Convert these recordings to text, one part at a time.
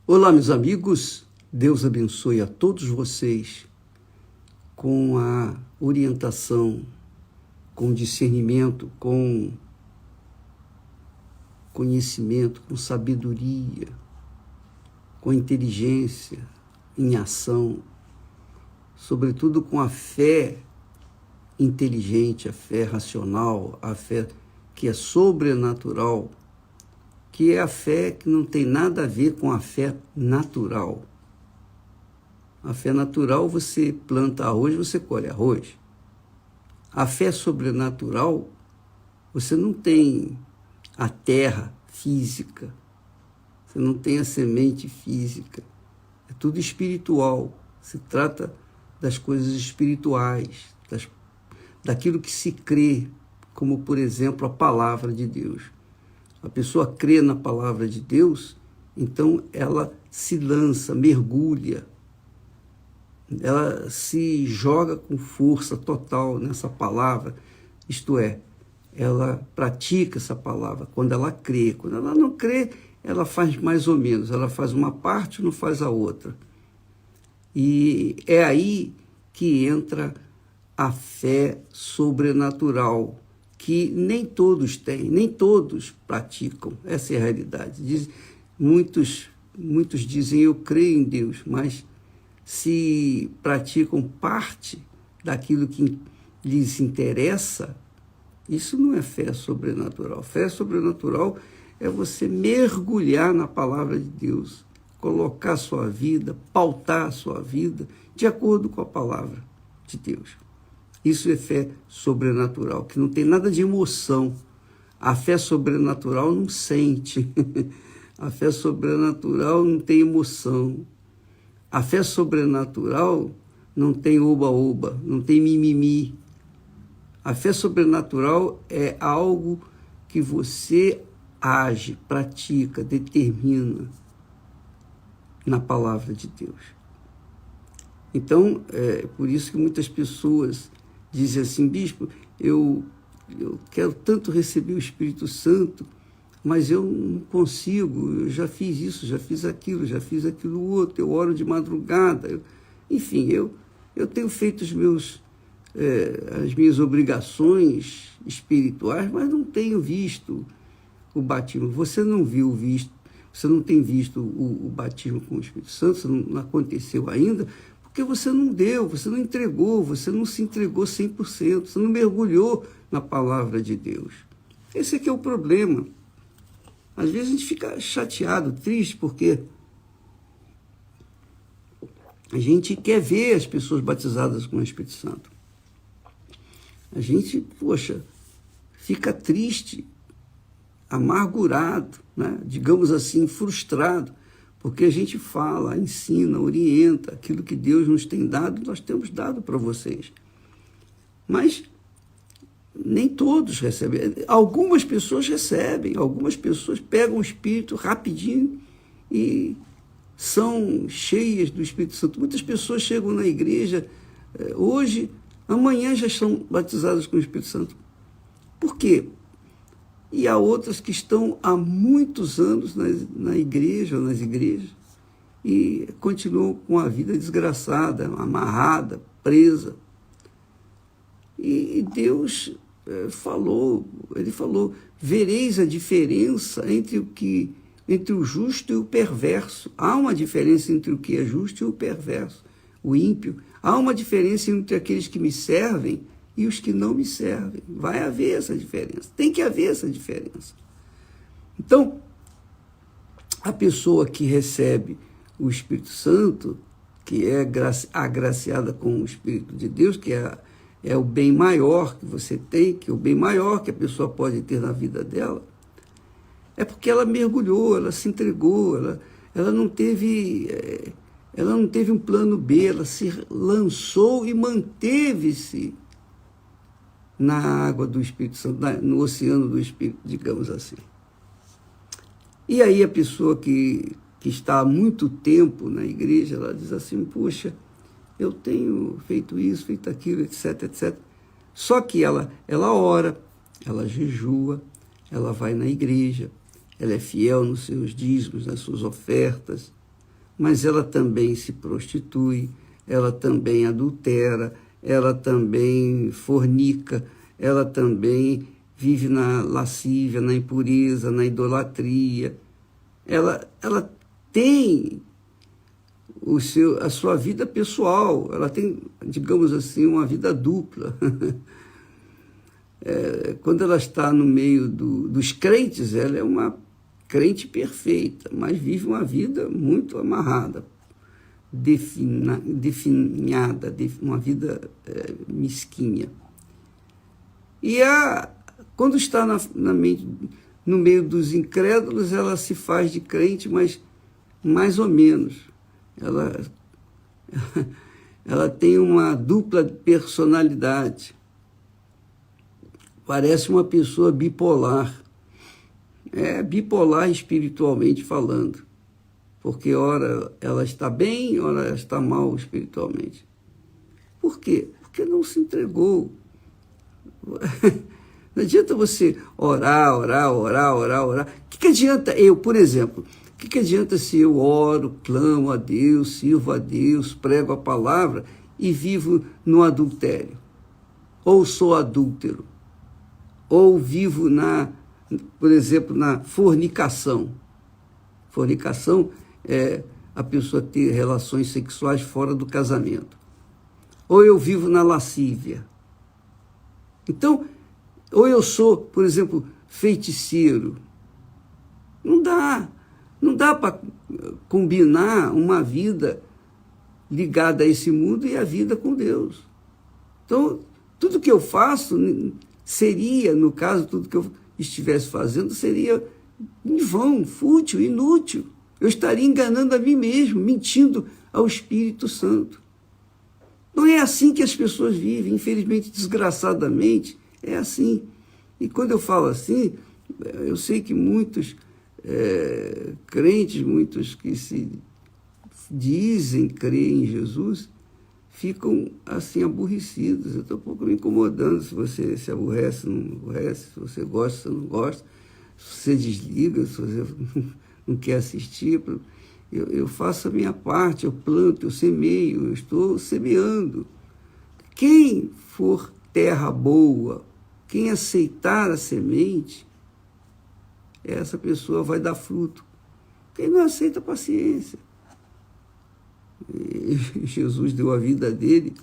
Olá, meus amigos, Deus abençoe a todos vocês com a orientação, com discernimento, com conhecimento, com sabedoria, com inteligência em ação, sobretudo com a fé inteligente, a fé racional, a fé que é sobrenatural, que é a fé que não tem nada a ver com a fé natural. A fé natural, você planta arroz, você colhe arroz. A fé sobrenatural, você não tem a terra física, você não tem a semente física, é tudo espiritual. Se trata das coisas espirituais, daquilo que se crê, como, por exemplo, a palavra de Deus. A pessoa crê na palavra de Deus, então ela se lança, mergulha, ela se joga com força total nessa palavra, isto é, ela pratica essa palavra quando ela crê. Quando ela não crê, ela faz mais ou menos, ela faz uma parte e não faz a outra. E é aí que entra a fé sobrenatural, que nem todos têm, nem todos praticam. Essa é a realidade. Muitos dizem, eu creio em Deus, mas se praticam parte daquilo que lhes interessa, isso não é fé sobrenatural. Fé sobrenatural é você mergulhar na palavra de Deus, colocar a sua vida, pautar a sua vida de acordo com a palavra de Deus. Isso é fé sobrenatural, que não tem nada de emoção. A fé sobrenatural não sente. A fé sobrenatural não tem emoção. A fé sobrenatural não tem oba-oba, não tem mimimi. A fé sobrenatural é algo que você age, pratica, determina na palavra de Deus. Então, é por isso que muitas pessoas dizem assim, bispo, eu quero tanto receber o Espírito Santo, mas eu não consigo, eu já fiz isso, já fiz aquilo outro, eu oro de madrugada, enfim, eu tenho feito as minhas obrigações espirituais, mas não tenho visto o batismo. Você não você não tem visto o batismo com o Espírito Santo, isso não aconteceu ainda, porque você não deu, você não entregou, você não se entregou 100%, você não mergulhou na palavra de Deus. Esse aqui é o problema. Às vezes a gente fica chateado, triste, porque a gente quer ver as pessoas batizadas com o Espírito Santo. A gente, fica triste, amargurado, né? Digamos assim, frustrado, porque a gente fala, ensina, orienta, aquilo que Deus nos tem dado, nós temos dado para vocês. Mas nem todos recebem. Algumas pessoas recebem, algumas pessoas pegam o Espírito rapidinho e são cheias do Espírito Santo. Muitas pessoas chegam na igreja hoje, amanhã já estão batizadas com o Espírito Santo. Por quê? E há outras que estão há muitos anos na igreja, ou nas igrejas, e continuam com a vida desgraçada, amarrada, presa. E Deus ele falou, vereis a diferença entre o justo e o perverso. Há uma diferença entre o que é justo e o perverso, o ímpio. Há uma diferença entre aqueles que me servem e os que não me servem. Vai haver essa diferença. Tem que haver essa diferença. Então, a pessoa que recebe o Espírito Santo, que é agraciada com o Espírito de Deus, que é o bem maior que você tem, que é o bem maior que a pessoa pode ter na vida dela, é porque ela mergulhou, ela se entregou, ela não teve um plano B, ela se lançou e manteve-se na água do Espírito Santo, no oceano do Espírito, digamos assim. E aí a pessoa que está há muito tempo na igreja, ela diz assim, puxa, eu tenho feito isso, feito aquilo, etc, etc. Só que ela ora, ela jejua, ela vai na igreja, ela é fiel nos seus dízimos, nas suas ofertas, mas ela também se prostitui, ela também adultera, ela também fornica, ela também vive na lascívia, na impureza, na idolatria. Ela tem a sua vida pessoal, ela tem, digamos assim, uma vida dupla. Quando ela está no meio dos crentes, ela é uma crente perfeita, mas vive uma vida muito amarrada, definhada, uma vida mesquinha. E quando está no meio dos incrédulos, ela se faz de crente, mas mais ou menos. Ela tem uma dupla personalidade. Parece uma pessoa bipolar. Bipolar espiritualmente falando. Porque ora ela está bem, ora ela está mal espiritualmente. Por quê? Porque não se entregou. Não adianta você orar. O que adianta eu, por exemplo, o que adianta se eu oro, clamo a Deus, sirvo a Deus, prego a palavra e vivo no adultério? Ou sou adúltero? Ou vivo por exemplo, na fornicação? Fornicação é a pessoa ter relações sexuais fora do casamento. Ou eu vivo na lascívia. Então, ou eu sou, por exemplo, feiticeiro. Não dá para combinar uma vida ligada a esse mundo e a vida com Deus. Então, tudo que eu faço seria, no caso, tudo que eu estivesse fazendo seria em vão, fútil, inútil. Eu estaria enganando a mim mesmo, mentindo ao Espírito Santo. Não é assim que as pessoas vivem, infelizmente, desgraçadamente, é assim. E quando eu falo assim, eu sei que muitos crentes, muitos que se dizem crer em Jesus, ficam assim aborrecidos. Eu estou um pouco me incomodando se você se aborrece, não aborrece, se você gosta, se não gosta, se você desliga, se você não quer assistir. Eu faço a minha parte, eu planto, eu semeio, eu estou semeando. Quem for terra boa, quem aceitar a semente, essa pessoa vai dar fruto. Quem não aceita, paciência. E Jesus deu a vida dele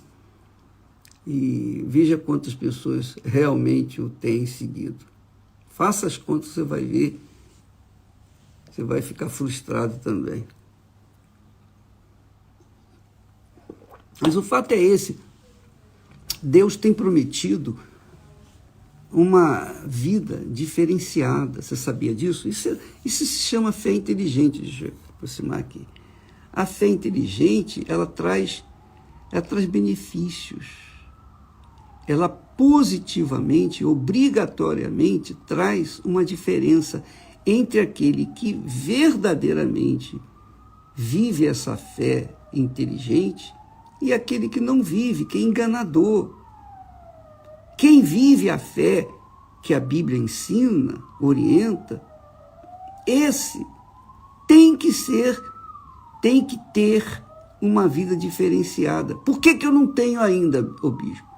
e veja quantas pessoas realmente o têm seguido. Faça as contas, você vai ver, você vai ficar frustrado também. Mas o fato é esse, Deus tem prometido uma vida diferenciada. Você sabia disso? Isso se chama fé inteligente. Deixa eu aproximar aqui. A fé inteligente, ela traz benefícios. Ela positivamente, obrigatoriamente, traz uma diferença entre aquele que verdadeiramente vive essa fé inteligente e aquele que não vive, que é enganador. Quem vive a fé que a Bíblia ensina, orienta, esse tem que ter uma vida diferenciada. Por que eu não tenho ainda, bispo?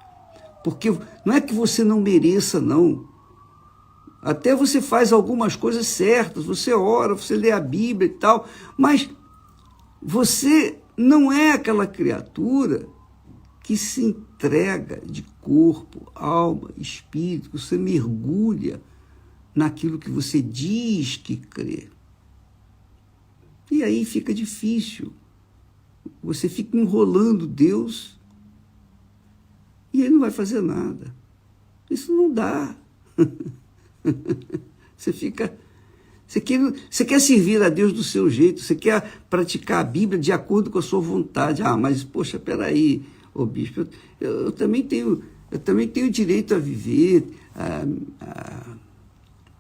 Porque não é que você não mereça, não. Até você faz algumas coisas certas, você ora, você lê a Bíblia e tal, mas você não é aquela criatura que se entrega de corpo, alma, espírito, você mergulha naquilo que você diz que crê. E aí fica difícil. Você fica enrolando Deus e ele não vai fazer nada. Isso não dá. Você quer servir a Deus do seu jeito, você quer praticar a Bíblia de acordo com a sua vontade. Mas, poxa, peraí, bispo, eu também tenho direito a viver,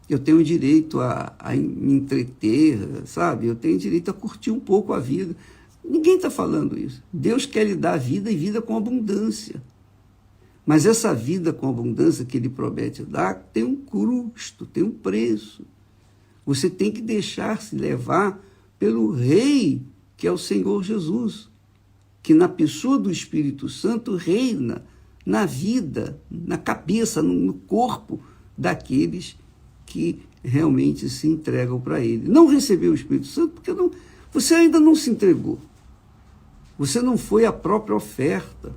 eu tenho direito a me entreter, sabe? Eu tenho direito a curtir um pouco a vida. Ninguém está falando isso. Deus quer lhe dar vida e vida com abundância. Mas essa vida com abundância que ele promete dar tem um custo, tem um preço. Você tem que deixar-se levar pelo rei que é o Senhor Jesus, que na pessoa do Espírito Santo reina na vida, na cabeça, no corpo daqueles que realmente se entregam para Ele. Não recebeu o Espírito Santo porque você ainda não se entregou. Você não foi a própria oferta.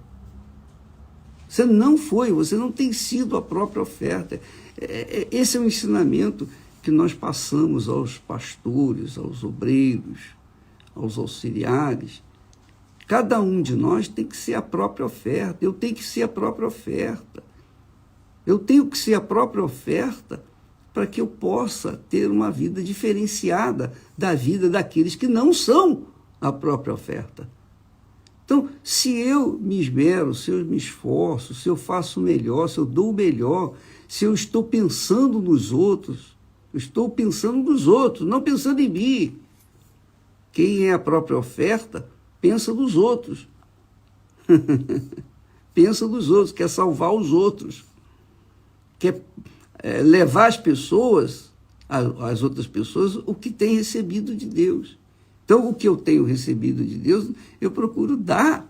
Você não foi, você não tem sido a própria oferta. Esse é o ensinamento que nós passamos aos pastores, aos obreiros, aos auxiliares. Cada um de nós tem que ser a própria oferta. Eu tenho que ser a própria oferta. Eu tenho que ser a própria oferta para que eu possa ter uma vida diferenciada da vida daqueles que não são a própria oferta. Então, se eu me esmero, se eu me esforço, se eu faço o melhor, se eu dou o melhor, se eu estou pensando nos outros, eu estou pensando nos outros, não pensando em mim. Quem é a própria oferta, pensa nos outros. Pensa nos outros, quer salvar os outros. Quer levar as pessoas, as outras pessoas, o que tem recebido de Deus. Então, o que eu tenho recebido de Deus, eu procuro dar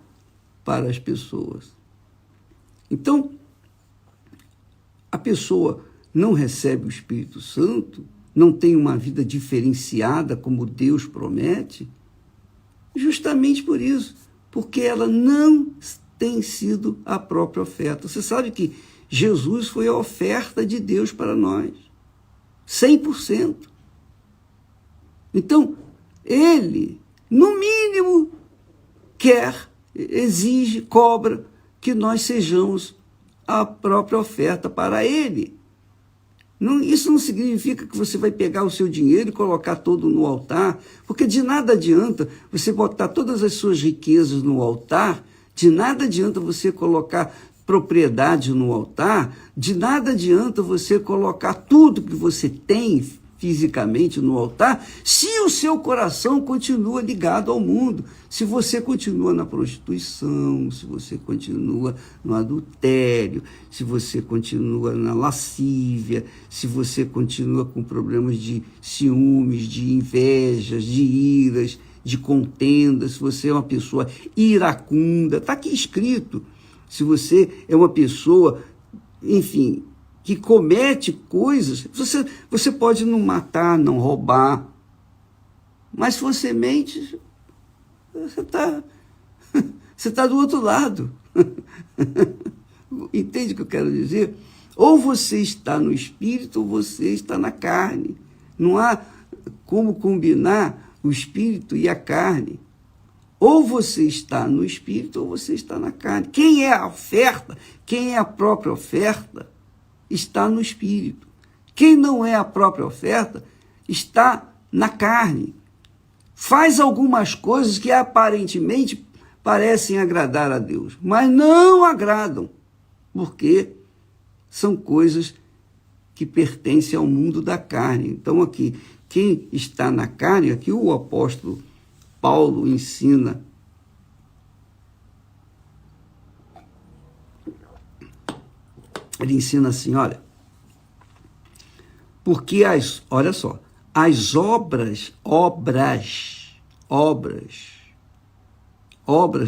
para as pessoas. Então, a pessoa não recebe o Espírito Santo, não tem uma vida diferenciada como Deus promete, justamente por isso, porque ela não tem sido a própria oferta. Você sabe que Jesus foi a oferta de Deus para nós, 100%. Então, Ele, no mínimo, quer, exige, cobra que nós sejamos a própria oferta para Ele. Isso não significa que você vai pegar o seu dinheiro e colocar todo no altar, porque de nada adianta você botar todas as suas riquezas no altar, de nada adianta você colocar propriedade no altar, de nada adianta você colocar tudo que você tem fisicamente no altar, se o seu coração continua ligado ao mundo, se você continua na prostituição, se você continua no adultério, se você continua na lascívia, se você continua com problemas de ciúmes, de invejas, de iras, de contendas, se você é uma pessoa iracunda, está aqui escrito, se você é uma pessoa, enfim, que comete coisas, você pode não matar, não roubar, mas se você mente, você tá do outro lado. Entende o que eu quero dizer? Ou você está no espírito ou você está na carne. Não há como combinar o espírito e a carne. Ou você está no espírito ou você está na carne. Quem é a oferta, quem é a própria oferta, está no espírito. Quem não é a própria oferta está na carne. Faz algumas coisas que aparentemente parecem agradar a Deus, mas não agradam, porque são coisas que pertencem ao mundo da carne. Então aqui, quem está na carne, aqui o apóstolo Paulo ensina ele ensina assim, olha, porque olha só, as obras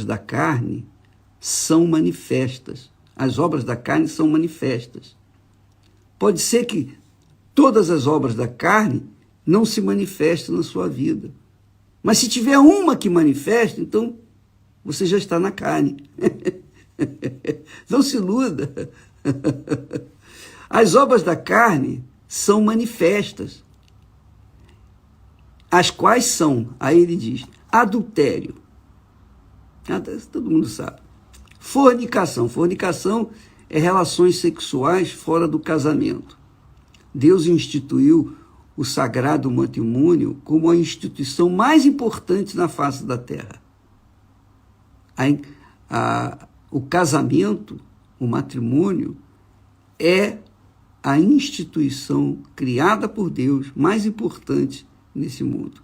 da carne são manifestas. As obras da carne são manifestas. Pode ser que todas as obras da carne não se manifestem na sua vida. Mas se tiver uma que manifesta, então você já está na carne. Não se iluda. As obras da carne são manifestas, as quais são, aí ele diz, adultério, todo mundo sabe, fornicação é relações sexuais fora do casamento. Deus instituiu o sagrado matrimônio como a instituição mais importante na face da terra. O casamento, o matrimônio, é a instituição criada por Deus mais importante nesse mundo.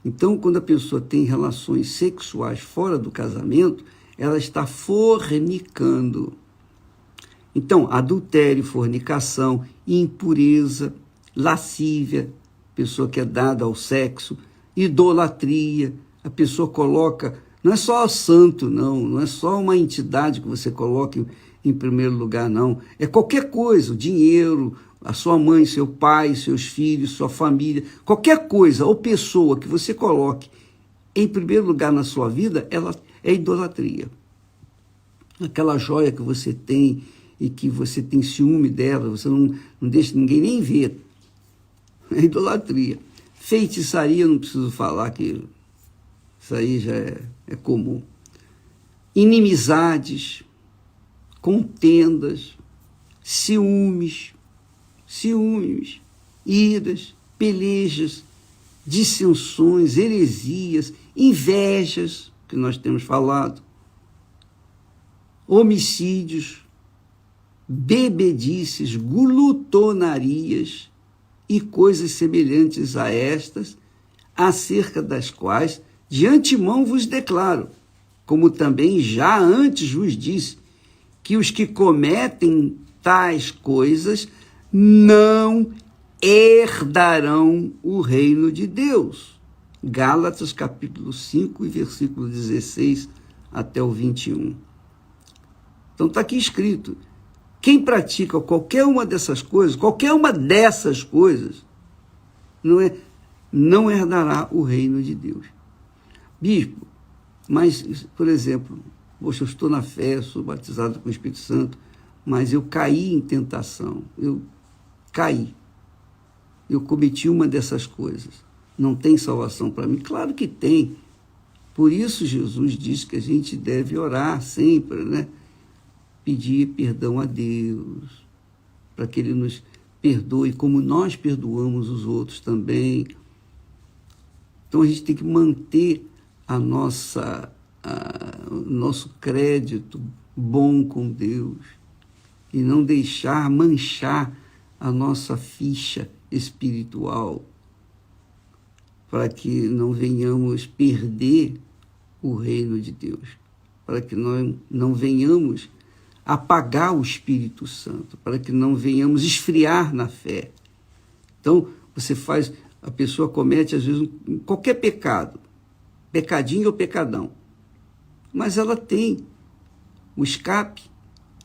Então, quando a pessoa tem relações sexuais fora do casamento, ela está fornicando. Então, adultério, fornicação, impureza, lascívia, pessoa que é dada ao sexo, idolatria. A pessoa coloca, não é só santo, não é só uma entidade que você coloca em primeiro lugar, não. É qualquer coisa, o dinheiro, a sua mãe, seu pai, seus filhos, sua família, qualquer coisa ou pessoa que você coloque em primeiro lugar na sua vida, ela é idolatria. Aquela joia que você tem e que você tem ciúme dela, você não deixa ninguém nem ver. É idolatria. Feitiçaria, não preciso falar, que isso aí já é comum. Inimizades, contendas, ciúmes, iras, pelejas, dissensões, heresias, invejas, que nós temos falado, homicídios, bebedices, glutonarias e coisas semelhantes a estas, acerca das quais de antemão vos declaro, como também já antes vos disse, que os que cometem tais coisas não herdarão o reino de Deus. Gálatas capítulo 5 e versículo 16 até o 21. Então está aqui escrito, quem pratica qualquer uma dessas coisas, não herdará o reino de Deus. Bispo, mas, por exemplo, poxa, eu estou na fé, sou batizado com o Espírito Santo, mas eu caí em tentação, eu cometi uma dessas coisas, não tem salvação para mim? Claro que tem. Por isso Jesus diz que a gente deve orar sempre, né? Pedir perdão a Deus, para que Ele nos perdoe, como nós perdoamos os outros também. Então a gente tem que manter o nosso crédito bom com Deus e não deixar manchar a nossa ficha espiritual, para que não venhamos perder o reino de Deus, para que nós não venhamos apagar o Espírito Santo, para que não venhamos esfriar na fé. Então, a pessoa comete, às vezes, qualquer pecado, pecadinho ou pecadão, mas ela tem o escape,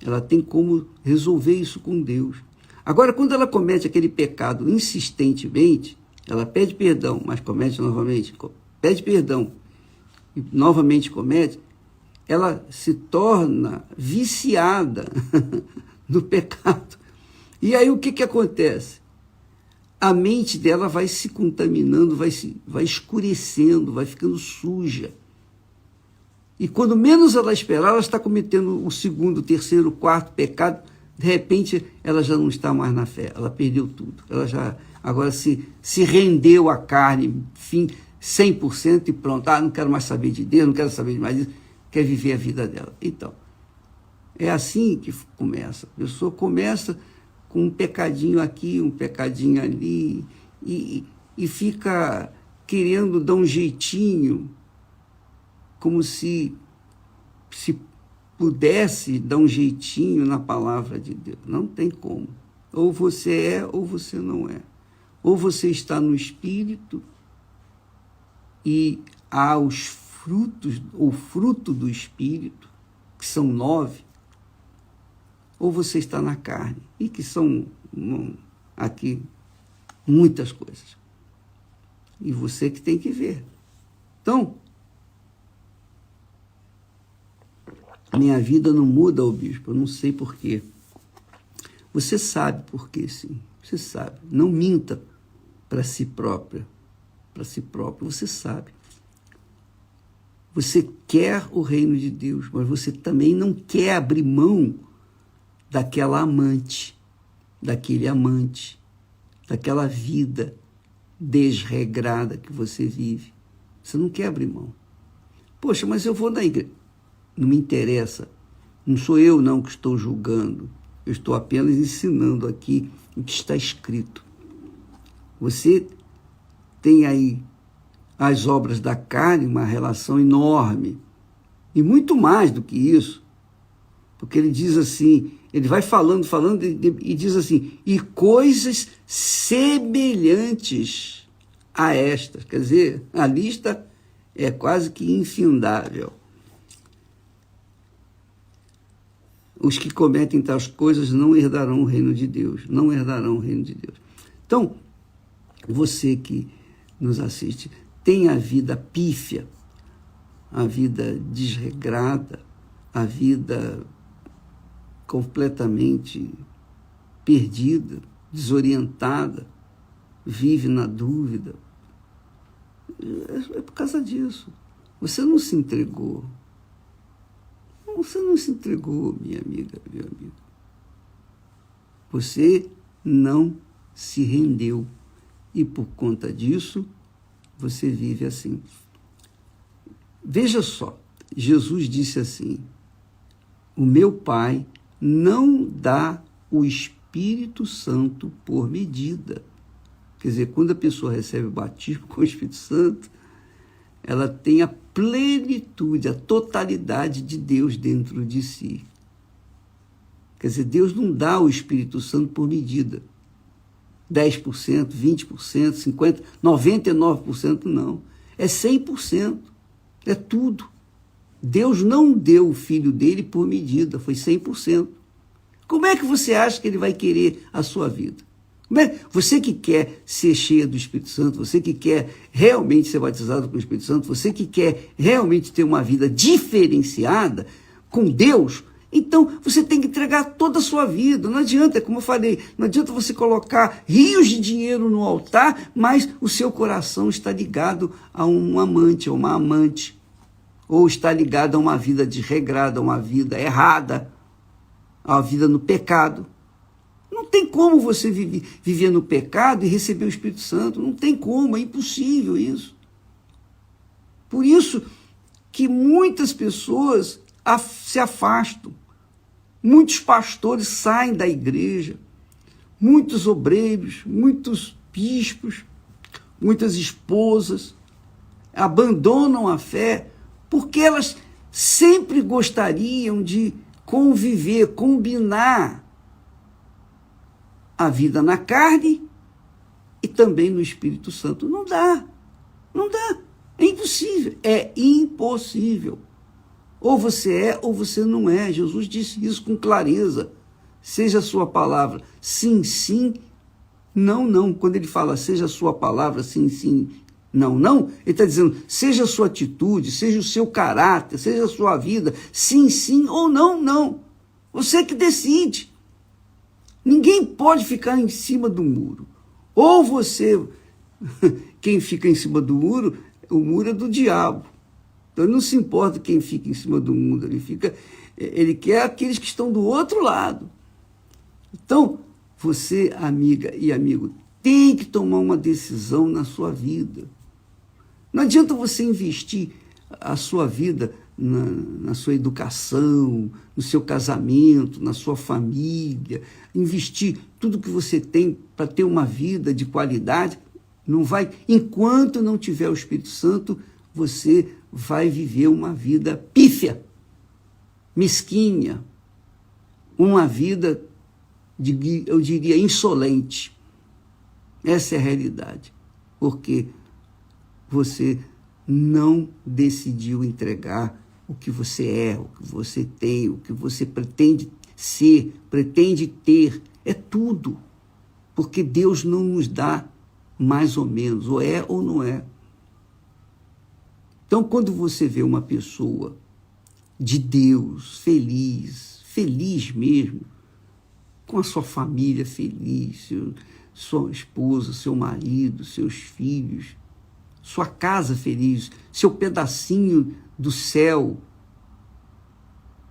ela tem como resolver isso com Deus. Agora, quando ela comete aquele pecado insistentemente, ela pede perdão, mas comete novamente, pede perdão e novamente comete, ela se torna viciada no pecado. E aí o que acontece? A mente dela vai se contaminando, vai escurecendo, vai ficando suja. E quando menos ela esperar, ela está cometendo o segundo, o terceiro, o quarto pecado. De repente, ela já não está mais na fé, ela perdeu tudo. Ela já agora se rendeu à carne, 100% e pronto. Não quero mais saber de Deus, não quero saber de mais disso. Quer viver a vida dela. Então, é assim que começa. A pessoa começa com um pecadinho aqui, um pecadinho ali, e fica querendo dar um jeitinho, como se pudesse dar um jeitinho na palavra de Deus. Não tem como. Ou você é, ou você não é. Ou você está no Espírito e há o fruto do Espírito, que são 9, ou você está na carne, e que são aqui muitas coisas. E você que tem que ver. Então, minha vida não muda, ô bispo, eu não sei por quê. Você sabe por quê, sim. Você sabe. Não minta para si própria. Para si próprio, você sabe. Você quer o reino de Deus, mas você também não quer abrir mão daquela amante, daquele amante, daquela vida desregrada que você vive. Você não quer abrir mão. Poxa, mas eu vou na igreja. Não me interessa. Não sou eu, não, que estou julgando. Eu estou apenas ensinando aqui o que está escrito. Você tem aí as obras da carne, uma relação enorme. E muito mais do que isso. Porque ele diz assim, ele vai falando, e diz assim, e coisas semelhantes a estas. Quer dizer, a lista é quase que infindável. Os que cometem tais coisas não herdarão o reino de Deus. Não herdarão o reino de Deus. Então, você que nos assiste, tem a vida pífia, a vida desregrada, a vida completamente perdida, desorientada, vive na dúvida. É por causa disso. Você não se entregou. Você não se entregou, minha amiga, meu amigo. Você não se rendeu. E por conta disso, você vive assim. Veja só, Jesus disse assim: o meu Pai não dá o Espírito Santo por medida. Quer dizer, quando a pessoa recebe o batismo com o Espírito Santo, ela tem a plenitude, a totalidade de Deus dentro de si. Quer dizer, Deus não dá o Espírito Santo por medida. 10%, 20%, 50%, 99% não. É 100%. É tudo. Deus não deu o Filho dele por medida, foi 100%. Como é que você acha que ele vai querer a sua vida? Você que quer ser cheia do Espírito Santo, você que quer realmente ser batizado com o Espírito Santo, você que quer realmente ter uma vida diferenciada com Deus, então você tem que entregar toda a sua vida. Não adianta, como eu falei, não adianta você colocar rios de dinheiro no altar, mas o seu coração está ligado a um amante, a uma amante, ou está ligado a uma vida desregrada, a uma vida errada, a uma vida no pecado. Não tem como você viver no pecado e receber o Espírito Santo. Não tem como, é impossível isso. Por isso que muitas pessoas se afastam. Muitos pastores saem da igreja. Muitos obreiros, muitos bispos, muitas esposas abandonam a fé porque elas sempre gostariam de conviver, combinar a vida na carne e também no Espírito Santo. Não dá. Não dá. É impossível. É impossível. Ou você é ou você não é. Jesus disse isso com clareza. Seja a sua palavra sim, sim, não, não. Quando ele fala seja a sua palavra sim, sim, não, não, ele está dizendo seja a sua atitude, seja o seu caráter, seja a sua vida, sim, sim ou não, não. Você que decide. Ninguém pode ficar em cima do muro. Ou você, quem fica em cima do muro, o muro é do diabo. Então ele não se importa quem fica em cima do muro, ele quer aqueles que estão do outro lado. Então, você, amiga e amigo, tem que tomar uma decisão na sua vida. Não adianta você investir a sua vida na sua educação, no seu casamento, na sua família, investir tudo que você tem para ter uma vida de qualidade. Não vai, enquanto não tiver o Espírito Santo, você vai viver uma vida pífia, mesquinha, uma vida, eu diria, insolente. Essa é a realidade, porque você não decidiu entregar o que você é, o que você tem, o que você pretende ser, pretende ter. É tudo. Porque Deus não nos dá mais ou menos, ou é ou não é. Então, quando você vê uma pessoa de Deus, feliz mesmo, com a sua família feliz, sua esposa, seu marido, seus filhos, sua casa feliz, seu pedacinho do céu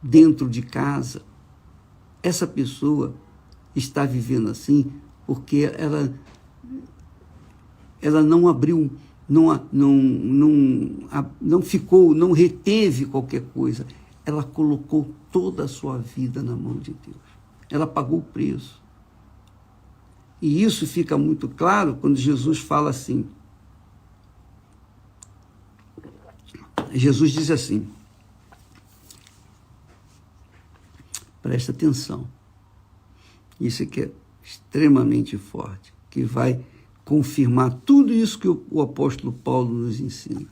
dentro de casa, essa pessoa está vivendo assim porque ela não abriu, não ficou, não reteve qualquer coisa. Ela colocou toda a sua vida na mão de Deus. Ela pagou o preço. E isso fica muito claro quando Jesus fala assim. Jesus diz assim, presta atenção, isso aqui é extremamente forte, que vai confirmar tudo isso que o apóstolo Paulo nos ensina.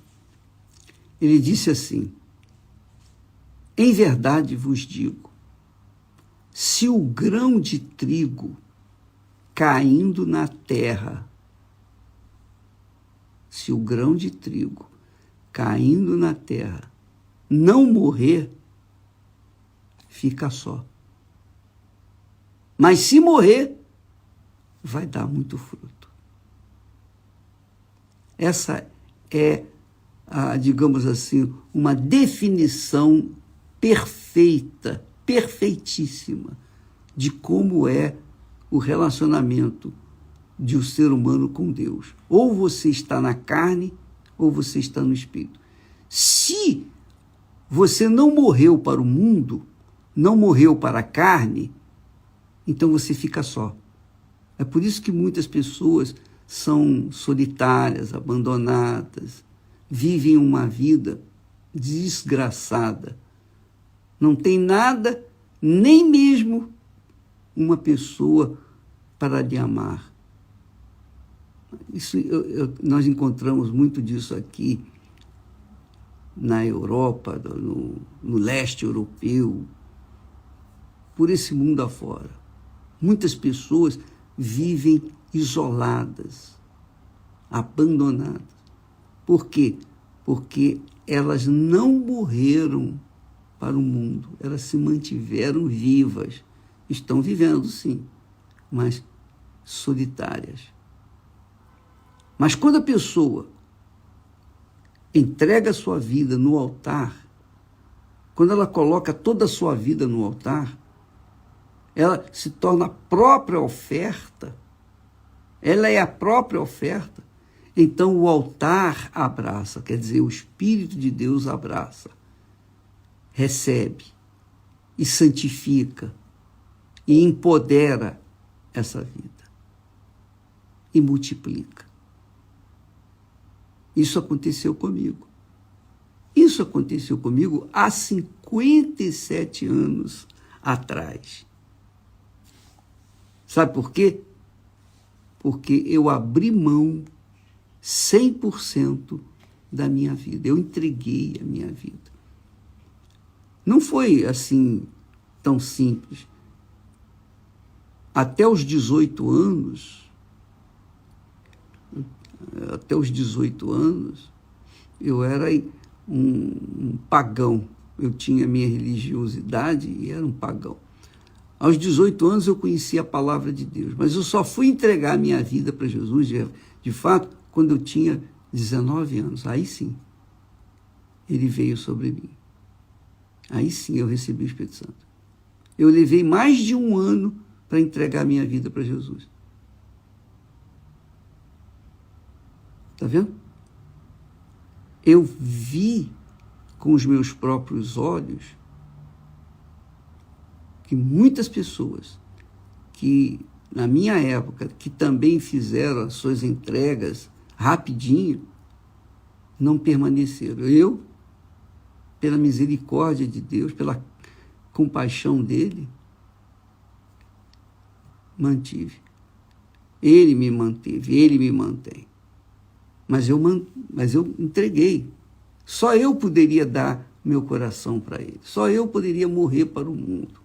Ele disse assim: em verdade vos digo, se o grão de trigo caindo na terra, se o grão de trigo caindo na terra não morrer, fica só. Mas se morrer, vai dar muito fruto. Essa é, digamos assim, uma definição perfeita, perfeitíssima, de como é o relacionamento de um ser humano com Deus. Ou você está na carne, ou você está no espírito. Se você não morreu para o mundo, não morreu para a carne, então você fica só. É por isso que muitas pessoas são solitárias, abandonadas, vivem uma vida desgraçada. Não tem nada, nem mesmo uma pessoa para lhe amar. Isso, nós encontramos muito disso aqui na Europa, no leste europeu, por esse mundo afora. Muitas pessoas vivem isoladas, abandonadas. Por quê? Porque elas não morreram para o mundo, elas se mantiveram vivas. Estão vivendo, sim, mas solitárias. Mas quando a pessoa entrega a sua vida no altar, quando ela coloca toda a sua vida no altar, ela se torna a própria oferta, ela é a própria oferta, então o altar abraça, quer dizer, o Espírito de Deus abraça, recebe e santifica e empodera essa vida e multiplica. Isso aconteceu comigo. Isso aconteceu comigo há 57 anos atrás. Sabe por quê? Porque eu abri mão 100% da minha vida. Eu entreguei a minha vida. Não foi assim tão simples. Até os 18 anos, eu era um pagão. Eu tinha minha religiosidade e era um pagão. Aos 18 anos eu conheci a palavra de Deus, mas eu só fui entregar a minha vida para Jesus, de fato, quando eu tinha 19 anos. Aí sim, ele veio sobre mim. Aí sim eu recebi o Espírito Santo. Eu levei mais de um ano para entregar a minha vida para Jesus. Está vendo? Eu vi com os meus próprios olhos que muitas pessoas que, na minha época, que também fizeram as suas entregas rapidinho, não permaneceram. Eu, pela misericórdia de Deus, pela compaixão dele, mantive. Ele me manteve, ele me mantém. Mas eu entreguei. Só eu poderia dar meu coração para ele. Só eu poderia morrer para o mundo.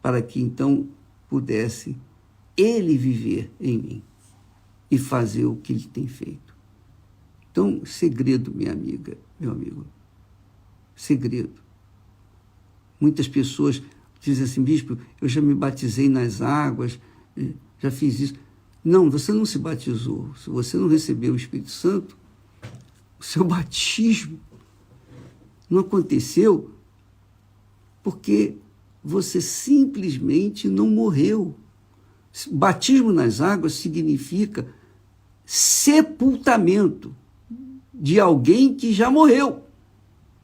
Para que então pudesse ele viver em mim e fazer o que ele tem feito. Então, segredo, minha amiga, meu amigo. Segredo. Muitas pessoas dizem assim: bispo, eu já me batizei nas águas, já fiz isso. Não, você não se batizou. Se você não recebeu o Espírito Santo, o seu batismo não aconteceu porque você simplesmente não morreu. Batismo nas águas significa sepultamento de alguém que já morreu.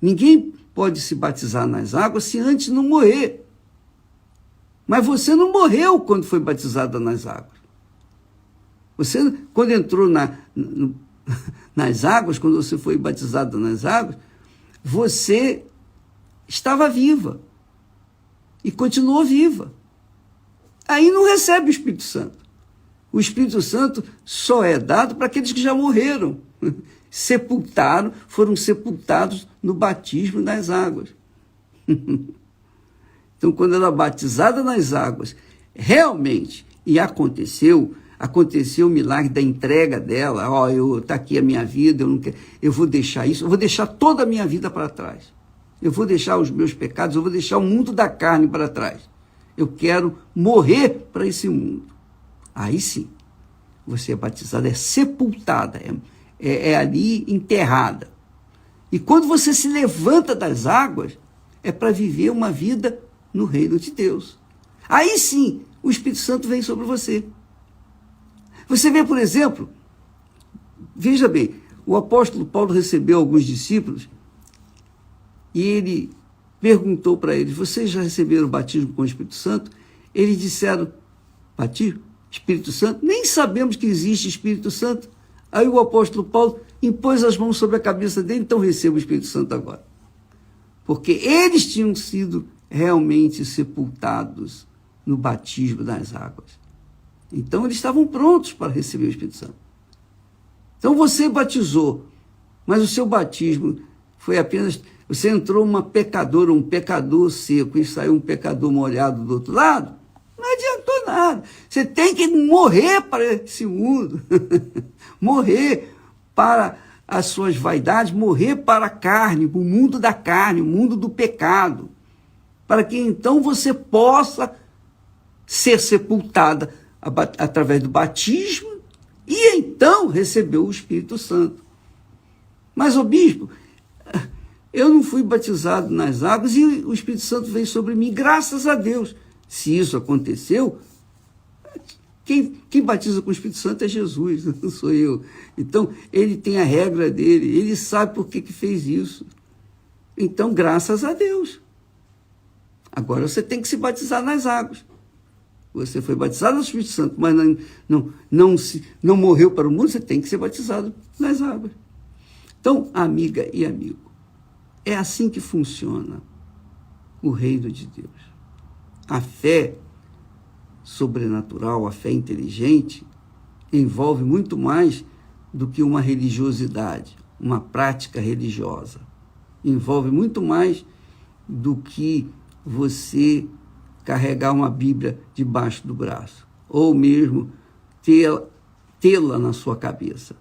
Ninguém pode se batizar nas águas se antes não morrer. Mas você não morreu quando foi batizada nas águas. Você, quando entrou nas águas, quando você foi batizado nas águas, você estava viva e continuou viva. Aí não recebe o Espírito Santo. O Espírito Santo só é dado para aqueles que já morreram, foram sepultados no batismo das águas. Então, quando ela é batizada nas águas, realmente, e aconteceu o milagre da entrega dela, tá aqui a minha vida, eu vou deixar isso, eu vou deixar toda a minha vida para trás. Eu vou deixar os meus pecados, eu vou deixar o mundo da carne para trás. Eu quero morrer para esse mundo. Aí sim, você é batizada, é sepultada, é ali enterrada. E quando você se levanta das águas, é para viver uma vida no reino de Deus. Aí sim, o Espírito Santo vem sobre você. Você vê, por exemplo, veja bem, o apóstolo Paulo recebeu alguns discípulos e ele perguntou para eles: vocês já receberam o batismo com o Espírito Santo? Eles disseram: batismo? Espírito Santo? Nem sabemos que existe Espírito Santo. Aí o apóstolo Paulo impôs as mãos sobre a cabeça dele: então receba o Espírito Santo agora. Porque eles tinham sido realmente sepultados no batismo das águas. Então eles estavam prontos para receber o Espírito Santo. Então você batizou, mas o seu batismo foi apenas... Você entrou uma pecadora, um pecador seco, e saiu um pecador molhado do outro lado. Não adiantou nada. Você tem que morrer para esse mundo. Morrer para as suas vaidades, morrer para a carne, para o mundo da carne, o mundo do pecado. Para que então você possa ser sepultada através do batismo e então receber o Espírito Santo. Mas, ô bispo, eu não fui batizado nas águas e o Espírito Santo veio sobre mim, graças a Deus. Se isso aconteceu, quem batiza com o Espírito Santo é Jesus, não sou eu. Então, ele tem a regra dele, ele sabe por que fez isso. Então, graças a Deus. Agora você tem que se batizar nas águas. Você foi batizado no Espírito Santo, mas não morreu para o mundo, você tem que ser batizado nas águas. Então, amiga e amigo, é assim que funciona o reino de Deus. A fé sobrenatural, a fé inteligente, envolve muito mais do que uma religiosidade, uma prática religiosa. Envolve muito mais do que você carregar uma Bíblia debaixo do braço, ou mesmo tê-la na sua cabeça,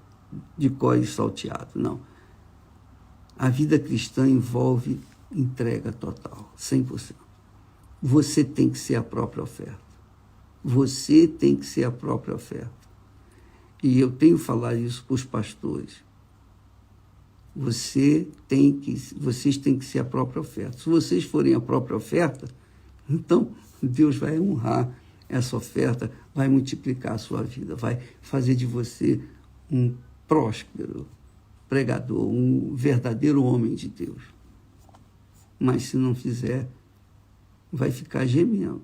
de cor e salteado. Não. A vida cristã envolve entrega total, 100%. Você tem que ser a própria oferta. Você tem que ser a própria oferta. E eu tenho falado isso para os pastores. Vocês têm que ser a própria oferta. Se vocês forem a própria oferta, então Deus vai honrar essa oferta, vai multiplicar a sua vida, vai fazer de você um próspero pregador, um verdadeiro homem de Deus. Mas se não fizer, vai ficar gemendo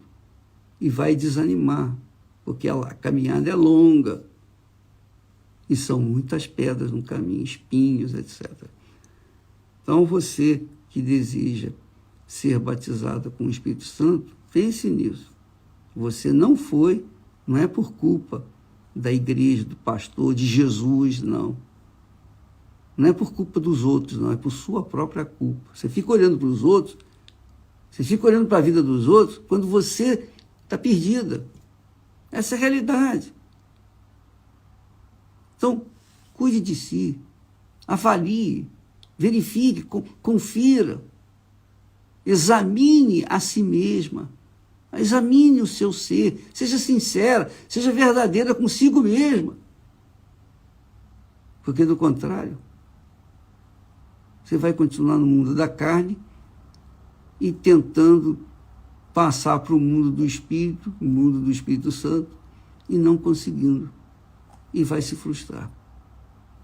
e vai desanimar, porque a caminhada é longa e são muitas pedras no caminho, espinhos, etc. Então você que deseja ser batizado com o Espírito Santo, pense nisso. Você não é por culpa da igreja, do pastor, de Jesus, não. Não é por culpa dos outros, não, é por sua própria culpa. Você fica olhando para os outros, você fica olhando para a vida dos outros quando você está perdida. Essa é a realidade. Então, cuide de si, avalie, verifique, confira, examine a si mesma, examine o seu ser, seja sincera, seja verdadeira consigo mesma. Porque, do contrário, você vai continuar no mundo da carne e tentando passar para o mundo do Espírito, o mundo do Espírito Santo, e não conseguindo. E vai se frustrar.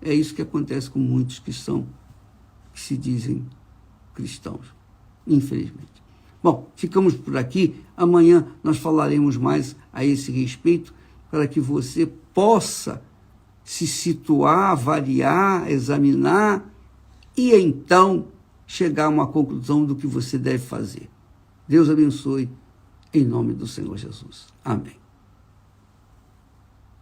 É isso que acontece com muitos que se dizem cristãos, infelizmente. Bom, ficamos por aqui. Amanhã nós falaremos mais a esse respeito para que você possa se situar, avaliar, examinar e então chegar a uma conclusão do que você deve fazer. Deus abençoe, em nome do Senhor Jesus. Amém.